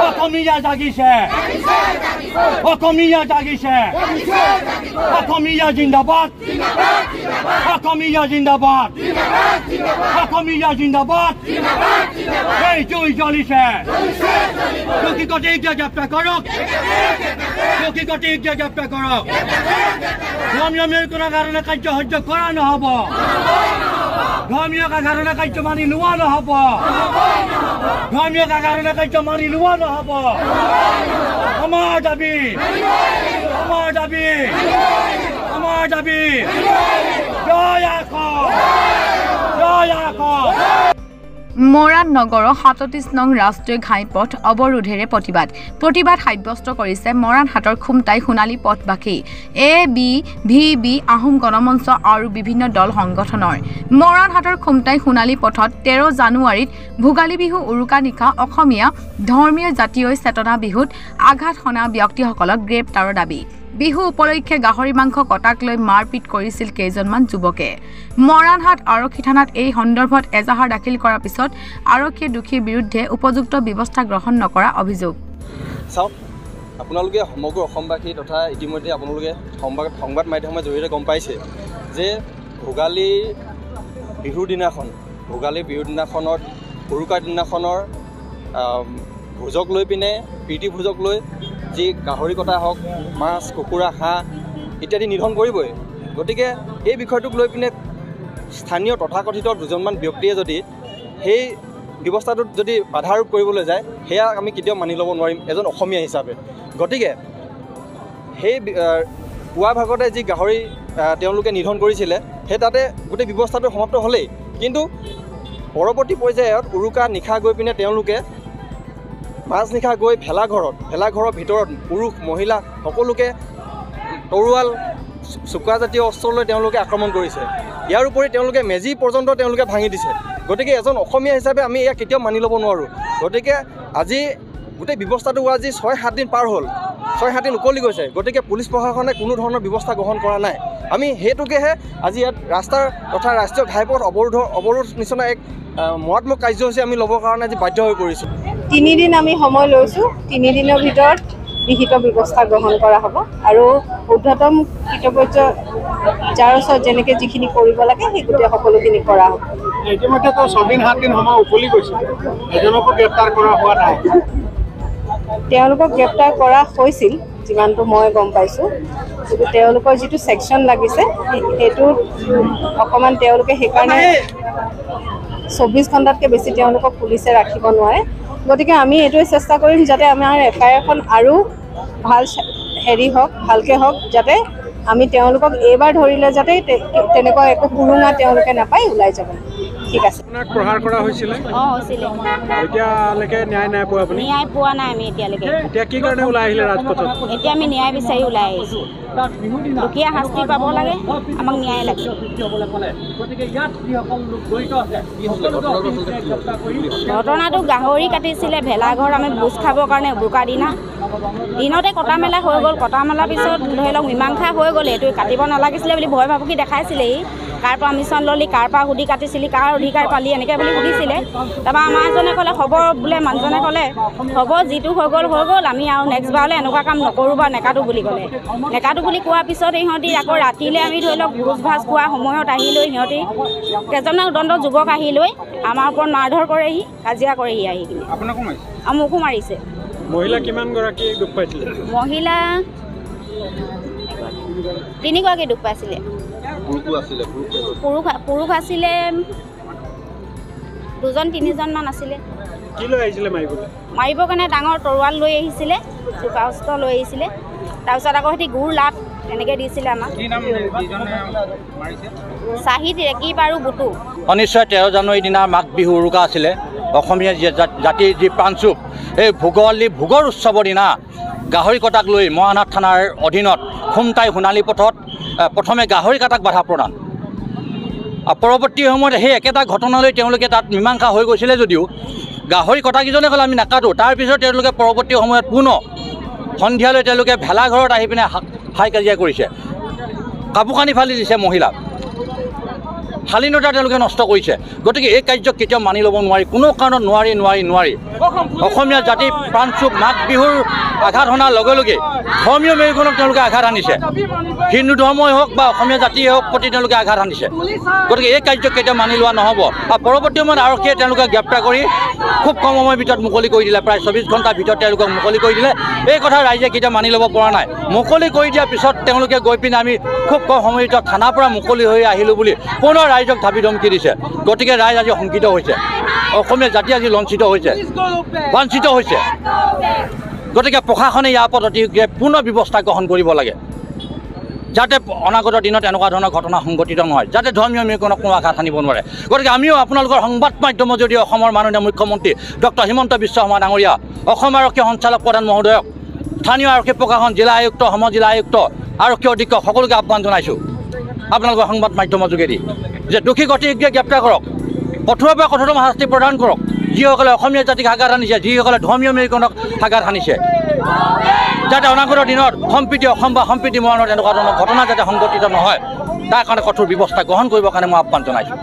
অসমীয়া জাগিছে অসমীয়া জাগিছে অসমীয়া জিন্দাবাদ অসমীয়া জিন্দাবাদ অসমীয়া জিন্দাবাদ এই জুই জ্বলিছে চকীকতে এতিয়া গ্ৰেপ্তাৰ কৰক চকীকতে এতিয়া গ্ৰেপ্তাৰ কৰক ধৰ্মীয় কোনো কাৰণে কাৰ্য সহ্য কৰা নহ'ব ধৰ্মীয় কাৰণে কাৰ্য মানি লোৱা নহ'ব ধৰ্মীয় কাৰণে কাৰ্য মানি লোৱা নহ'ব আমাৰ দাবী আমাৰ দাবী আমাৰ দাবী জয় অসম জয় অসম মৰাণ নগৰৰ ৩৭ নং ৰাষ্ট্ৰীয় ঘাইপথ অৱৰোধেৰে প্ৰতিবাদ সাব্যস্ত কৰিছে মৰাণ হাটৰ খুমটাই সোণালী পথবাসী ABVB আহোম গণমঞ্চ আৰু বিভিন্ন দল সংগঠনৰ মৰাণ হাটৰ খুমটাই সোণালী পথত 13 জানুৱাৰীত ভোগালী বিহু উৰুকা নিশা অসমীয়া ধৰ্মীয় জাতীয় চেতনা বিহুত আঘাত সনা ব্যক্তিসকলক গ্ৰেপ্তাৰৰ দাবী বিহু উপলক্ষে গাহৰি মাংস কটাক লৈ মাৰপিট কৰিছিল কেইজনমান যুৱকে মৰাণহাট আৰক্ষী থানাত এই সন্দৰ্ভত এজাহাৰ দাখিল কৰাৰ পিছত আৰক্ষীয়ে দোষীৰ বিৰুদ্ধে উপযুক্ত ব্যৱস্থা গ্ৰহণ নকৰা অভিযোগ চাওক আপোনালোকে সমগ্ৰ অসমবাসী তথা ইতিমধ্যে আপোনালোকে সংবাদ মাধ্যমৰ জৰিয়তে গম পাইছে যে ভোগালী বিহুৰ দিনাখনত উৰুকাৰ দিনাখনৰ ভোজক লৈ পিনে প্ৰীতি ভোজক লৈ যি গাহৰি কটা হওক মাছ কুকুৰা হাঁহ ইত্যাদি নিধন কৰিবই গতিকে এই বিষয়টোক লৈ পিনে স্থানীয় তথাকথিত দুজনমান ব্যক্তিয়ে যদি সেই ব্যৱস্থাটোত যদি বাধা আৰোপ কৰিবলৈ যায় সেয়া আমি কেতিয়াও মানি ল'ব নোৱাৰিম এজন অসমীয়া হিচাপে গতিকে সেই পুৱা ভাগতে যি গাহৰি তেওঁলোকে নিধন কৰিছিলে সেই তাতে গোটেই ব্যৱস্থাটো সমাপ্ত হ'লেই কিন্তু পৰৱৰ্তী পৰ্যায়ত উৰুকা নিশা গৈ পিনে তেওঁলোকে মাজনিশা গৈ ভেলাঘৰৰ ভিতৰত পুৰুষ মহিলা সকলোকে তৰোৱাল চুকাজাতীয় অস্ত্ৰ লৈ তেওঁলোকে আক্ৰমণ কৰিছে ইয়াৰ উপৰি তেওঁলোকে মেজি পৰ্যন্ত তেওঁলোকে ভাঙি দিছে গতিকে এজন অসমীয়া হিচাপে আমি ইয়াক কেতিয়াও মানি ল'ব নোৱাৰোঁ গতিকে আজি গোটেই ব্যৱস্থাটো আজি 6-7 দিন পাৰ হ'ল 6-7 দিন উকলি গৈছে গতিকে পুলিচ প্ৰশাসনে কোনো ধৰণৰ ব্যৱস্থা গ্ৰহণ কৰা নাই আমি সেইটোকেহে আজি ইয়াত ৰাস্তাৰ তথা ৰাষ্ট্ৰীয় ঘাইপথ অৱৰোধ নিচিনা এক মৰাত্মক কাৰ্যসূচী আমি ল'বৰ কাৰণে আজি বাধ্য হৈ পৰিছোঁ 3 দিন আমি সময় লৈছোঁ 3 দিনৰ ভিতৰত বিহিত ব্যৱস্থা গ্ৰহণ কৰা হ'ব আৰু ঊৰ্ধ্বতম কৰ্তৃপক্ষ যাৰ ওচৰত যেনেকৈ যিখিনি কৰিব লাগে সেই গোটেই সকলোখিনি কৰা হ'ব ইতিমধ্যে 6-7 দিন সময় উকলি গৈছে এজনকো গ্ৰেপ্তাৰ কৰা হোৱা নাই তেওঁলোকক গ্ৰেপ্তাৰ কৰা হৈছিল যিমানটো মই গম পাইছোঁ কিন্তু তেওঁলোকৰ যিটো ছেকশ্যন লাগিছে সেইটো অকণমান তেওঁলোকে সেইকাৰণে 24 ঘণ্টাতকৈ বেছি তেওঁলোকক পুলিচে ৰাখিব নোৱাৰে গতিকে আমি এইটোৱে চেষ্টা কৰিম যাতে আমাৰ FIR-খন আৰু ভাল ভালকৈ হওক যাতে আমি তেওঁলোকক এইবাৰ ধৰিলে যাতে তেনেকুৱা একো সুৰুঙা তেওঁলোকে নাপায় ওলাই যাব ঠিক আছে আপোনাক প্ৰহাৰ কৰা হৈছিলে হৈছিলে এতিয়ালৈকে ন্যায় নাই পোৱা আপুনি ন্যায় পোৱা নাই আমি এতিয়ালৈকে এতিয়া কি কাৰণে ওলাই আহিলে ৰাজপথত এতিয়া আমি ন্যায় বিচাৰি ওলাই আহিছোঁ দুখীয়া শাস্তি পাব লাগে আমাক ন্যায় লাগে ঘটনাটো গাহৰি কাটিছিলে ভেলাঘৰ আমি ভোজ খাবৰ কাৰণে উৰুকা দিনতে কটা মেলা হৈ গ'ল কটা মেলাৰ পিছত ধৰি লওক মীমাংসা হৈ গ'ল এইটো কাটিব নালাগিছিলে বুলি ভয় ভাবুকি দেখাইছিলেহি কাৰ পাৰ্মিশ্যন ল'লি কাৰ পৰা সুধি কাটিছিলি কাৰ অধিকাৰ পালি এনেকৈ বুলি সুধিছিলে তাৰপৰা আমাৰ এজনে ক'লে হ'ব বোলে মানুহজনে ক'লে হ'ব যিটো হৈ গ'ল আমি আৰু নেক্সট বাৰলৈ এনেকুৱা কাম নকৰোঁ বা নেকাটো বুলি ক'লে নেকাটো বুলি কোৱাৰ পিছত ইহঁতি আকৌ ৰাতিলৈ আমি ধৰি লওক ভোজ ভাজ খোৱা সময়ত আহি লৈ সিহঁতি কেইজনমান উদণ্ড যুৱক আহি লৈ আমাৰ ওপৰত মাৰধৰ কৰেহি কাজিয়া কৰেহি আহি কিনে মোকো মাৰিছে মহিলা কিমানগৰাকী দুখ পাইছিলে মহিলা 3 গৰাকী দুখ পাইছিলে পুৰুষ আছিলে 2-3জন আছিলে কি লৈ আহিছিলে মাৰিবৰ কাৰণে ডাঙৰ তৰোৱাল লৈ আহিছিলে চোকা অস্ত্ৰ লৈ আহিছিলে তাৰপিছত আকৌ সিহঁতি গুৰ লাট এনেকৈ দিছিলে আমাক চাহিদ ৰেকিব আৰু বুটু অনিশ্চয় 13 জানুৱাৰীৰ দিনা মাঘ বিহু উৰুকা আছিলে অসমীয়া জাতিৰ যি প্ৰাণচুপ এই ভোগৰ উৎসৱৰ দিনা গাহৰি কটাক লৈ মৰাণহাট থানাৰ অধীনত খুমটাই সোণালী পথত প্ৰথমে গাহৰি কটাক বাধা প্ৰদান পৰৱৰ্তী সময়ত সেই একেটা ঘটনালৈ তেওঁলোকে তাত মীমাংসা হৈ গৈছিলে যদিও গাহৰি কটাকেইজনে ক'লে আমি নাকাটোঁ তাৰপিছত তেওঁলোকে পৰৱৰ্তী সময়ত পুনৰ সন্ধিয়ালৈ তেওঁলোকে ভেলাঘৰত আহি পিনে হাই কাজিয়া কৰিছে কাপোৰ কানি ফালি দিছে মহিলাক শালীনতা তেওঁলোকে নষ্ট কৰিছে। গতিকে এই কাৰ্যক কেতিয়াও মানি ল'ব নোৱাৰি, কোনো কাৰণত নোৱাৰি। অসমীয়া জাতিৰ প্ৰাণচুপ মাঘ বিহুৰ আঘাত সনাৰ লগে লগে ধৰ্মীয় মেৰুকৰণক তেওঁলোকে আঘাত আনিছে। হিন্দু ধৰ্মই হওক বা অসমীয়া জাতিয়ে হওক প্ৰতি তেওঁলোকে আঘাত আনিছে। গতিকে এই কাৰ্যক কেতিয়াও মানি লোৱা নহ'ব। আৰু পৰৱৰ্তী সময়ত আৰক্ষীয়ে তেওঁলোকে গ্ৰেপ্তাৰ কৰি খুব কম সময়ৰ ভিতৰত মুকলি কৰি দিলে, প্ৰায় 24 ঘণ্টাৰ ভিতৰত তেওঁলোকক মুকলি কৰি দিলে। এই কথা ৰাইজে কেতিয়াও মানি ল'ব পৰা নাই। মুকলি কৰি দিয়াৰ পিছত তেওঁলোকে গৈ পিনে আমি খুব কম সময়ৰ ভিতৰত থানাৰ পৰা মুকলি হৈ আহিলোঁ বুলি পুনৰ ৰাইজক ধাবি ধমকি দিছে। গতিকে ৰাইজ আজি শংকিত হৈছে, অসমীয়া জাতি আজি লঞ্চিত হৈছে, বঞ্চিত হৈছে। গতিকে প্ৰশাসনে ইয়াৰ ওপৰত অতি শীঘ্ৰে পূৰ্ণ ব্যৱস্থা গ্ৰহণ কৰিব লাগে, যাতে অনাগত দিনত এনেকুৱা ধৰণৰ ঘটনা সংঘটিত নহয়, যাতে ধৰ্মীয় মেৰুকৰণক কোনো আঘাত আনিব নোৱাৰে। গতিকে আমিও আপোনালোকৰ সংবাদ মাধ্যমৰ যদি অসমৰ মাননীয় মুখ্যমন্ত্ৰী ডক্টৰ হিমন্ত বিশ্ব শৰ্মা ডাঙৰীয়া, অসম আৰক্ষী সঞ্চালক প্ৰধান মহোদয়ক, স্থানীয় আৰক্ষী প্ৰশাসন, জিলা আয়ুক্ত, সম জিলা আয়ুক্ত, আৰক্ষী অধীক্ষক সকলোকে আহ্বান জনাইছোঁ আপোনালোকৰ সংবাদ মাধ্যমৰ যোগেদি যে দোষীক অতি শীঘ্ৰে গ্ৰেপ্তাৰ কৰক, কঠোৰৰ পৰা কঠোৰতম শাস্তি প্ৰদান কৰক, যিসকলে অসমীয়া জাতিক আঘাত আনিছে, যিসকলে ধৰ্মীয় মেৰুকৰণক আঘাত আনিছে, যাতে অনাগত দিনত সম্প্ৰীতি অসম বা সম্প্ৰীতি মৰাণত এনেকুৱা ধৰণৰ ঘটনা যাতে সংঘটিত নহয়, তাৰ কাৰণে কঠোৰ ব্যৱস্থা গ্ৰহণ কৰিবৰ কাৰণে মই আহ্বান জনাইছোঁ।